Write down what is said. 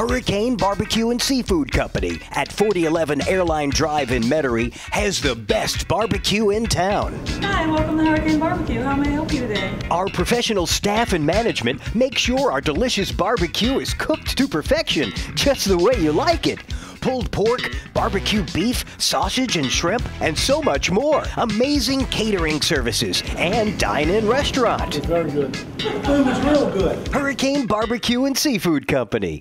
Hurricane Barbecue and Seafood Company at 4011 AIRLINE Drive in Metairie has the best barbecue in town. Hi, welcome to Hurricane Barbecue. How may I help you today? Our professional staff and management make sure our delicious barbecue is cooked to perfection, just the way you like it. Pulled pork, barbecue beef, sausage and shrimp, and so much more. Amazing catering services and dine-in restaurant. It's very good. The food was real good. Hurricane Barbecue and Seafood Company.